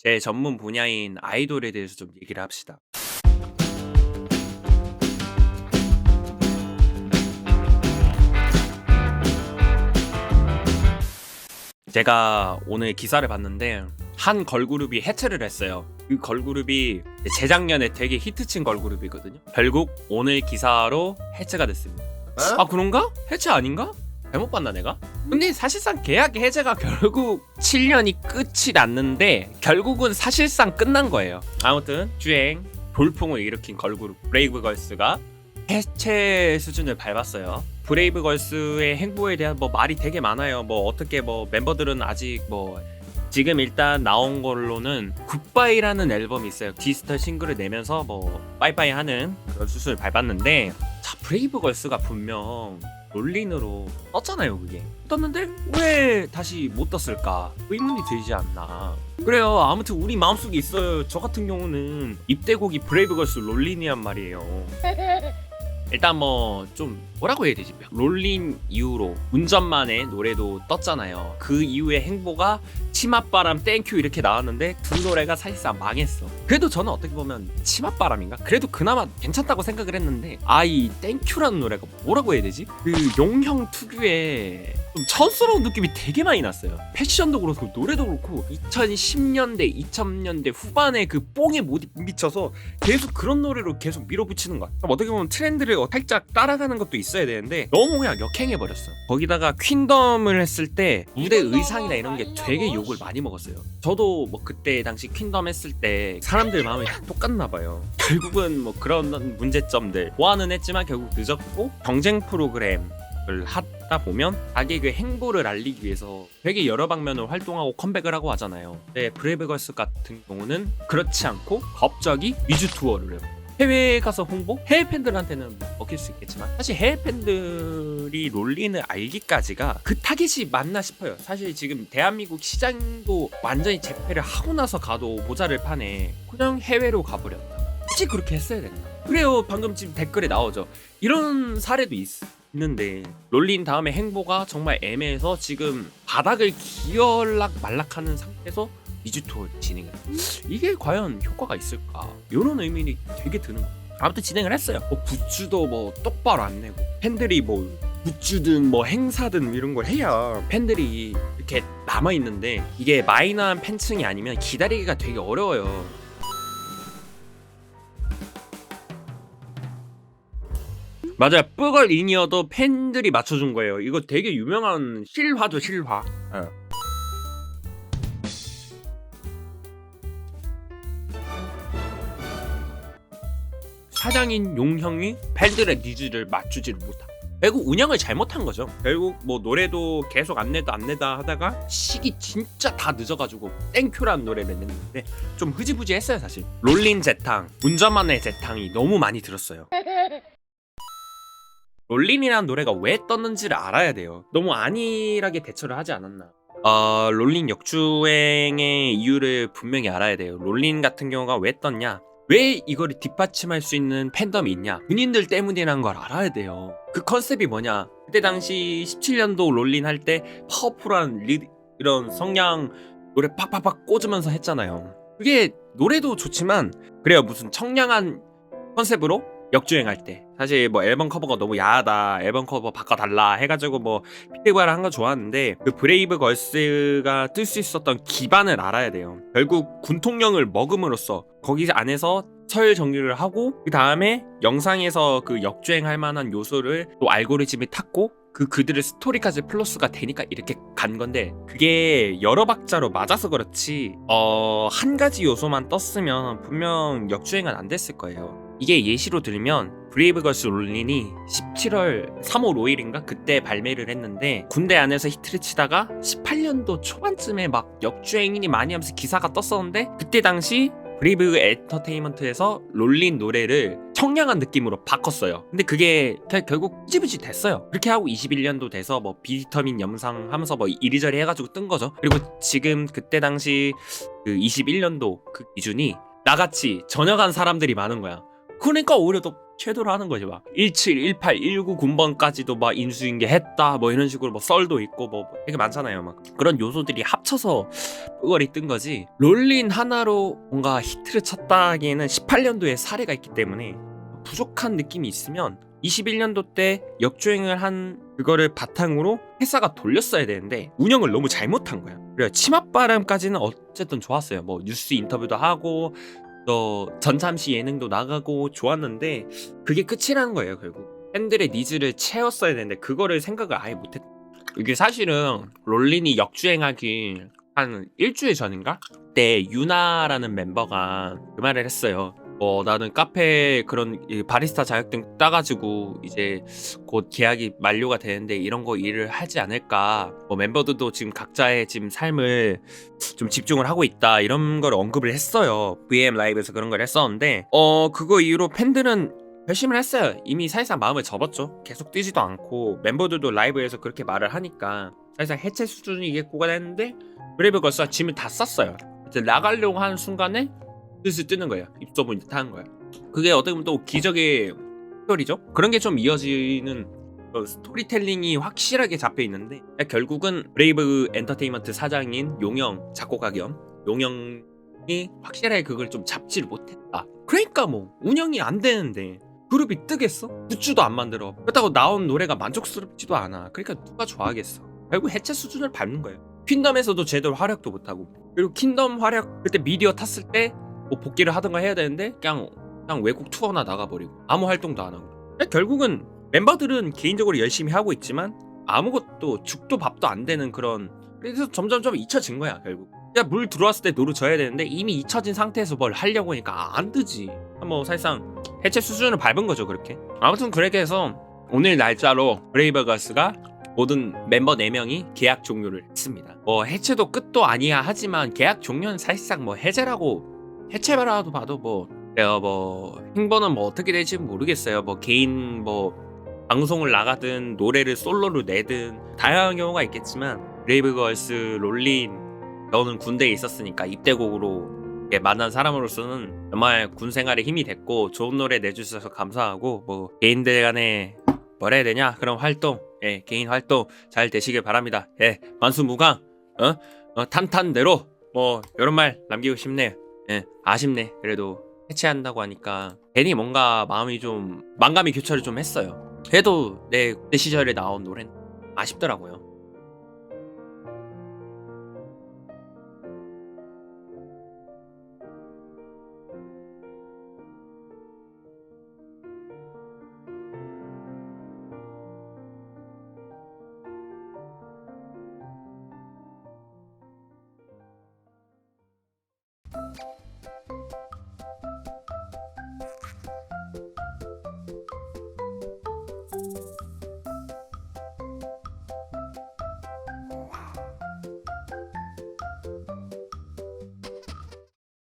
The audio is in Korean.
제 전문 분야인 아이돌에 대해서 좀 얘기를 합시다. 제가 오늘 기사를 봤는데 한 걸그룹이 해체를 했어요. 그 걸그룹이 재작년에 되게 히트친 걸그룹이거든요. 결국 오늘 기사로 해체가 됐습니다. 아 그런가? 해체 아닌가? 잘못 봤나 내가? 근데 사실상 계약 해제가 결국 7년이 끝이 났는데 결국은 사실상 끝난 거예요. 아무튼 주행 돌풍을 일으킨 걸그룹 브레이브걸스가 해체 수준을 밟았어요. 브레이브걸스의 행보에 대한 말이 되게 많아요. 어떻게 멤버들은 아직 지금 일단 나온 걸로는 굿바이라는 앨범이 있어요. 디지털 싱글을 내면서 빠이빠이 하는 그런 수순을 밟았는데, 자 브레이브걸스가 분명 롤린으로 떴잖아요. 그게 떴는데 왜 다시 못 떴을까 의문이 들지 않나. 그래요. 아무튼 우리 마음속에 있어요. 저 같은 경우는 입대곡이 브레이브걸스 롤린이란 말이에요. 일단 좀 뭐라고 해야 되지? 롤린 이후로 운전만의 노래도 떴잖아요. 그 이후에 행보가 치맛바람 땡큐 이렇게 나왔는데 두 노래가 사실상 망했어. 그래도 저는 어떻게 보면 치맛바람인가? 그래도 그나마 괜찮다고 생각을 했는데, 이 땡큐라는 노래가 뭐라고 해야 되지? 그 용형 특유의 좀 촌스러운 느낌이 되게 많이 났어요. 패션도 그렇고 노래도 그렇고 2010년대 2000년대 후반에 그 뽕에 못 미쳐서 계속 그런 노래로 계속 밀어붙이는 거야. 어떻게 보면 트렌드를 살짝 따라가는 것도 있어야 되는데 너무 그냥 역행해버렸어. 거기다가 퀸덤을 했을 때 무대 의상이나 이런 게 되게 욕을 많이 먹었어요. 저도 그때 당시 퀸덤 했을 때 사람들 마음이 다 똑같나 봐요. 결국은 그런 문제점들 보완은 했지만 결국 늦었고, 경쟁 프로그램을 하다 보면 자기 그 행보를 알리기 위해서 되게 여러 방면으로 활동하고 컴백을 하고 하잖아요. 근데 브레이브걸스 같은 경우는 그렇지 않고 갑자기 위주 투어를 해요. 해외에 가서 홍보? 해외 팬들한테는 먹힐 수 있겠지만 사실 해외 팬들이 롤린을 알기까지가 그 타깃이 맞나 싶어요. 사실 지금 대한민국 시장도 완전히 재패를 하고 나서 가도 모자를 파네. 그냥 해외로 가버렸다. 굳이 그렇게 했어야 됐나? 그래요. 방금 지금 댓글에 나오죠. 이런 사례도 있는데 롤린 다음에 행보가 정말 애매해서 지금 바닥을 기어락 말락하는 상태에서 2주 투어를 진행을 했어요. 이게 과연 효과가 있을까? 이런 의문이 되게 드는 거예요. 아무튼 진행을 했어요. 굿즈도 똑바로 안 내고, 팬들이 굿즈든 행사든 이런 걸 해야 팬들이 이렇게 남아있는데, 이게 마이너한 팬층이 아니면 기다리기가 되게 어려워요. 맞아요. 뿌걸 인이어도 팬들이 맞춰준 거예요. 이거 되게 유명한 실화죠, 실화. 사장인 용형이 팬들의 니즈를 맞추지를 못하고 결국 운영을 잘못한 거죠. 결국 노래도 계속 안 내다 하다가 시기 진짜 다 늦어가지고 땡큐라는 노래를 냈는데 좀 흐지부지 했어요. 사실 롤린 재탕, 운전만의 재탕이 너무 많이 들었어요. 롤린이라는 노래가 왜 떴는지를 알아야 돼요. 너무 안일하게 대처를 하지 않았나. 롤린 역주행의 이유를 분명히 알아야 돼요. 롤린 같은 경우가 왜 떴냐, 왜 이거를 뒷받침할 수 있는 팬덤이 있냐, 군인들 때문이라는 걸 알아야 돼요. 그 컨셉이 뭐냐, 그때 당시 17년도 롤린 할 때 파워풀한 이런 성량 노래 팍팍팍 꽂으면서 했잖아요. 그게 노래도 좋지만 그래요. 무슨 청량한 컨셉으로 역주행할 때 사실 앨범 커버가 너무 야하다, 앨범 커버 바꿔달라 해가지고 피드백을 한 거 좋았는데, 그 브레이브걸스가 뜰 수 있었던 기반을 알아야 돼요. 결국 군통령을 먹음으로써 거기 안에서 서열 정리를 하고, 그 다음에 영상에서 그 역주행할 만한 요소를 또 알고리즘이 탔고 그들의 스토리까지 플러스가 되니까 이렇게 간 건데, 그게 여러 박자로 맞아서 그렇지 한 가지 요소만 떴으면 분명 역주행은 안 됐을 거예요. 이게 예시로 들면 브레이브걸스 롤린이 17월 3월 5일인가 그때 발매를 했는데, 군대 안에서 히트를 치다가 18년도 초반쯤에 역주행이니 많이 하면서 기사가 떴었는데, 그때 당시 브레이브 엔터테인먼트에서 롤린 노래를 청량한 느낌으로 바꿨어요. 근데 그게 결국 흐지부지 됐어요. 그렇게 하고 21년도 돼서 비타민 영상 하면서 이리저리 해가지고 뜬 거죠. 그리고 지금 그때 당시 그 21년도 그 기준이 나같이 전역한 사람들이 많은 거야. 그러니까 오히려 더 섀도를 하는 거지. 막 17, 18, 19 군번까지도 막 인수인계했다 뭐 이런 식으로 뭐 썰도 있고 뭐 되게 많잖아요. 막 그런 요소들이 합쳐서 뿔거리 뜬 거지. 롤린 하나로 뭔가 히트를 쳤다기에는 18년도에 사례가 있기 때문에 부족한 느낌이 있으면 21년도 때 역주행을 한 그거를 바탕으로 회사가 돌렸어야 되는데 운영을 너무 잘못한 거야. 그래 치맛바람까지는 어쨌든 좋았어요. 뭐 뉴스 인터뷰도 하고 또 전참시 예능도 나가고 좋았는데 그게 끝이라는 거예요. 결국 팬들의 니즈를 채웠어야 되는데 그거를 생각을 아예 못했. 이게 사실은 롤린이 역주행하기 한 일주일 전인가? 그때 유나라는 멤버가 그 말을 했어요. 나는 카페 그런 바리스타 자격증 따가지고 이제 곧 계약이 만료가 되는데 이런 거 일을 하지 않을까. 멤버들도 지금 각자의 지금 삶을 좀 집중을 하고 있다 이런 걸 언급을 했어요. VM 라이브에서 그런 걸 했었는데 그거 이후로 팬들은 결심을 했어요. 이미 사실상 마음을 접었죠. 계속 뛰지도 않고 멤버들도 라이브에서 그렇게 말을 하니까 사실상 해체 수준이겠구가 했는데 브레이브걸스가 짐을 다 쌌어요. 이제 나가려고 하는 순간에 슬슬 뜨는 거예요. 입소문이 타는 거예요. 그게 어떻게 보면 또 기적의 스토리죠. 그런 게 좀 이어지는 스토리텔링이 확실하게 잡혀 있는데 결국은 브레이브 엔터테인먼트 사장인 용영 작곡가 겸 용영이 확실하게 그걸 좀 잡지를 못했다. 그러니까 뭐 운영이 안 되는데 그룹이 뜨겠어? 굿즈도 안 만들어. 그렇다고 나온 노래가 만족스럽지도 않아. 그러니까 누가 좋아하겠어. 결국 해체 수준을 밟는 거예요. 퀸덤에서도 제대로 활약도 못하고 그리고 퀸덤 활약 그때 미디어 탔을 때 뭐 복귀를 하든가 해야 되는데 그냥 외국 투어나 나가버리고 아무 활동도 안 하고 결국은 멤버들은 개인적으로 열심히 하고 있지만 아무것도 죽도 밥도 안 되는 그런. 그래서 점점점 잊혀진 거야 결국. 그냥 물 들어왔을 때 노를 져야 되는데 이미 잊혀진 상태에서 뭘 하려고 하니까 안 되지. 뭐 사실상 해체 수준을 밟은 거죠 그렇게. 아무튼 그렇게 해서 오늘 날짜로 브레이브걸스가 모든 멤버 4명이 계약 종료를 했습니다. 해체도 끝도 아니야 하지만 계약 종료는 사실상 해제라고 해체라도 봐도 내가 행보는 어떻게 될지 모르겠어요. 개인 방송을 나가든 노래를 솔로로 내든 다양한 경우가 있겠지만 브레이브걸스 롤린 너는 군대에 있었으니까 입대곡으로 만난 사람으로서는 정말 군 생활에 힘이 됐고 좋은 노래 내주셔서 감사하고 개인들 간에 뭐라 해야 되냐 그런 활동 개인 활동 잘 되시길 바랍니다. 만수무강 탄탄대로 이런 말 남기고 싶네요. 아쉽네. 그래도 해체한다고 하니까 괜히 뭔가 마음이 좀 만감이 교차를 좀 했어요. 그래도 내 그때 시절에 나온 노래는 아쉽더라고요.